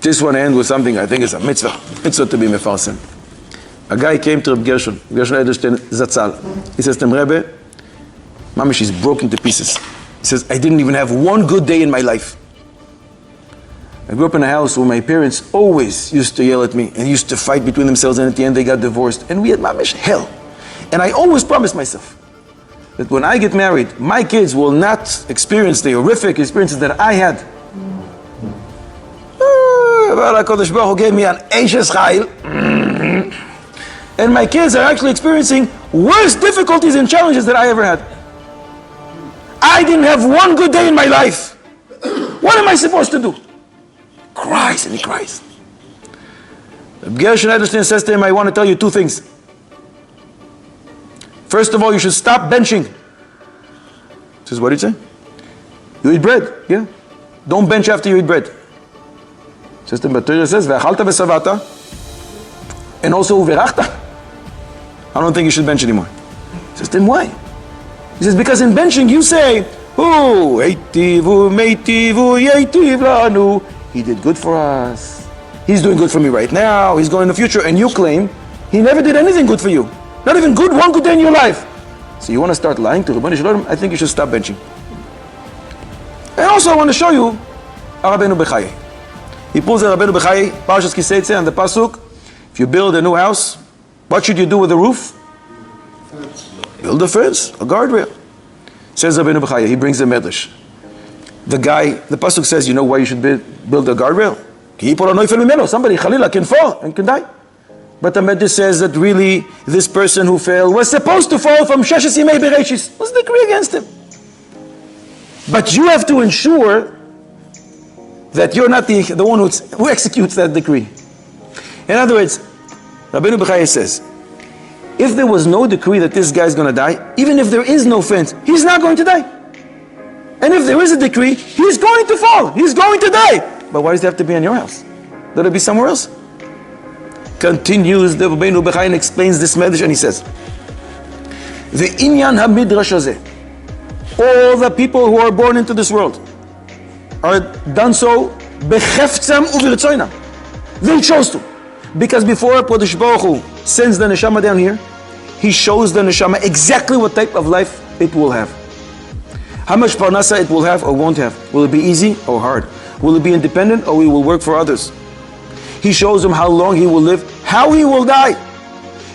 This one ends with something I think is a mitzvah to be mefarsim. A guy came to Reb Gershon Edelstein Zatzal. He says to him, Rebbe, Mamish is broken to pieces. He says, I didn't even have one good day in my life. I grew up in a house where my parents always used to yell at me and used to fight between themselves, and at the end they got divorced. And we had Mamish hell. And I always promised myself that when I get married, my kids will not experience the horrific experiences that I had. HaKadosh Baruch Hu gave me an Eishes Chayil. And my kids are actually experiencing worse difficulties and challenges that I ever had. I didn't have one good day in my life. What am I supposed to do? Cries, and he cries. Gershon Edelstein says to him, I want to tell you two things. First of all, you should stop benching. He says, what did he say? You eat bread, yeah? Don't bench after you eat bread. Says to him, but Torah says, Ve'achalta ve'savata, and also uverachta. I don't think you should bench anymore. He says to him, why? He says, because in benching you say, Eitivu, meitivu, yeitiv lanu. He did good for us. He's doing good for me right now. He's going in the future. And you claim he never did anything good for you. Not even good, one good day in your life. So you want to start lying to Rabbanu Shalom? I think you should stop benching. And also I want to show you Rabbeinu Bechayei. He pulls a Rabbeinu Bechayei, Parshas Kiseitze, and the Pasuk. If you build a new house, what should you do with the roof? Build a fence, a guardrail. Says Rabbeinu Bechayei, he brings a medrash. The Pasuk says, you know why you should build a guardrail? Somebody, Khalila, can fall and can die. But the medrash says that really this person who fell was supposed to fall from Sheshes Yimei Bereshis. What's the decree against him? But you have to ensure that you're not the one who executes that decree. In other words, Rabbeinu Bechayei says, if there was no decree that this guy's going to die, even if there is no fence, he's not going to die. And if there is a decree, he's going to fall. He's going to die. But why does it have to be in your house? Let it be somewhere else. Continues the Rabbeinu Bechayei and explains this message, and he says, the inyan hamidrash hazeh, all the people who are born into this world are done so becheftzam uvirtzoinam. They chose to. Because before Kodesh Baruch Hu sends the neshama down here, he shows the neshama exactly what type of life it will have. How much parnasa it will have or won't have. Will it be easy or hard? Will it be independent or we will work for others? He shows him how long he will live, how he will die.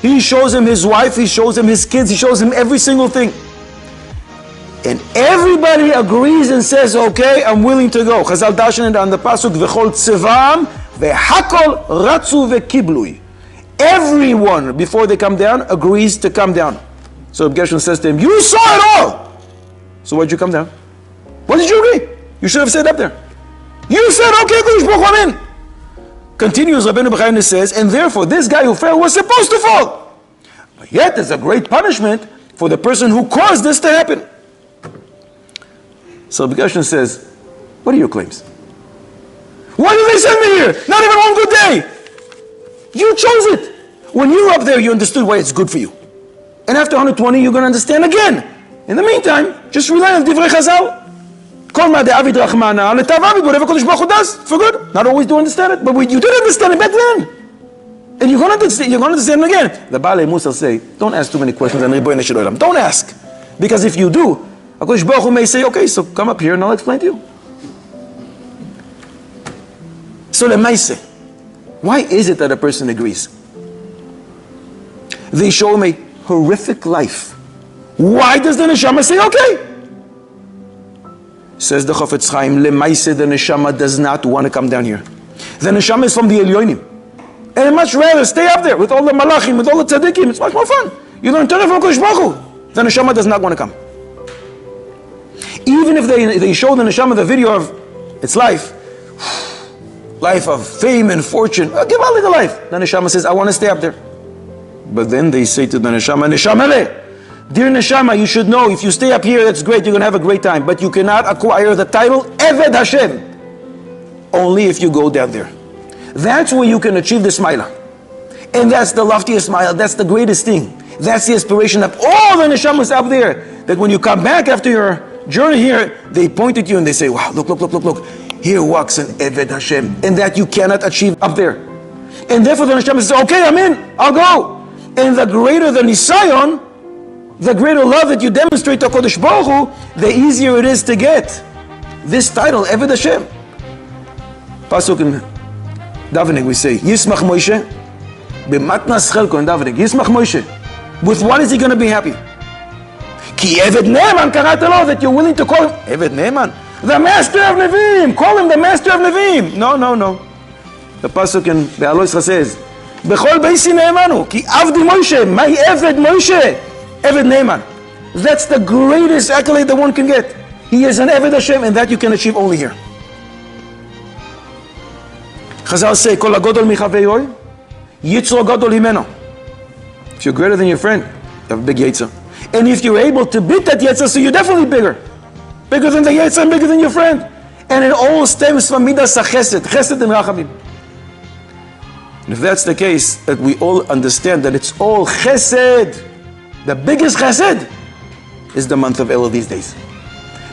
He shows him his wife, he shows him his kids, he shows him every single thing. And everybody agrees and says, okay, I'm willing to go. Chazal Darshan on the Pasuk, V'chol tzevam, V'hakol ratzu v'kiblui. Everyone, before they come down, agrees to come down. So Gershon says to him, you saw it all! So why did you come down? What did you agree? You should have stayed up there. You said, okay, Kodesh Baruch Hu, I'm in. Continues Rabbeinu Bechayei and says, and therefore this guy who fell was supposed to fall. But yet there's a great punishment for the person who caused this to happen. So Gershon says, what are your claims? Why did they send me here? Not even one good day. You chose it. When you were up there, you understood why it's good for you. And after 120, you're going to understand again. In the meantime, just rely on Divrei Chazal. Kol ma de'avid rachmana letav avid, whatever Kodesh Baruch Hu does, for good. Not always do understand it, but you did understand it back then. And you're going to understand it again. The Baalei Mussar say, don't ask too many questions on Ribono Shel Olam. Don't ask. Because if you do, Kodesh Baruch Hu may say, okay, so come up here and I'll explain to you. So lemaise, why is it that a person agrees? They show him a horrific life. Why does the neshama say okay? Says the Chofetz Chaim, lemaise, the neshama does not want to come down here. The neshama is from the Elyonim. And I'd much rather stay up there with all the malachim, with all the tzaddikim. It's much more fun. You learn Torah from Kodesh Baruch Hu. The neshama does not want to come. Even if they show the neshama the video of its life of fame and fortune, give a little life. The neshama says, I want to stay up there. But then they say to the neshama, dear neshama, you should know, if you stay up here, that's great, you're going to have a great time. But you cannot acquire the title Eved Hashem only if you go down there. That's where you can achieve the smila. And that's the loftiest smile. That's the greatest thing. That's the aspiration of all the neshamas up there. That when you come back after your journey here, they point at you and they say, wow, look. Here walks an Eved Hashem, and that you cannot achieve up there. And therefore the Hashem says, okay, I'm in, I'll go. And the greater the Nisayon, the greater love that you demonstrate to HaKadosh Baruch Hu, the easier it is to get this title, Eved Hashem. Pasuk in davening we say, Yismach Moshe, b'matnas chelko in davening, Yismach Moshe. With what is he going to be happy? Ki Eved Ne'eman karata lo, that you're willing to call him Eved Ne'eman, the master of Nevi'im. Call him the master of Nevi'im. No. The pasuk in the Aloischa says, Bechol beisi ne'emanu, ki avdi Moshe, my Eved Moshe, Eved Ne'eman. That's the greatest accolade that one can get. He is an Eved Hashem, and that you can achieve only here. Chazal say, Kol hagodol michaveroi, yitzro godol himeno. If you're greater than your friend, you have a big yitzro. And if you're able to beat that yitzro, so you're definitely bigger. Bigger than the yitzro and bigger than your friend. And it all stems from midas chesed, chesed and rachamim. And if that's the case, that we all understand that it's all chesed. The biggest chesed is the month of Elul these days.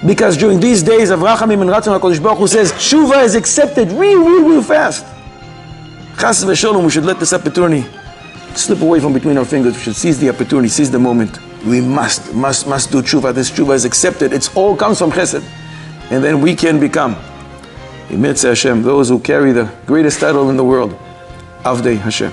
Because during these days of Rachamim and Ratzon HaKadosh Baruch Hu says, Tshuva is accepted real fast. Chas v'sholom, we should let this opportunity slip away from between our fingers. We should seize the opportunity, seize the moment. We must do Tshuva. This Tshuva is accepted. It all comes from chesed. And then we can become, Emetz Hashem, those who carry the greatest title in the world, Avdei Hashem.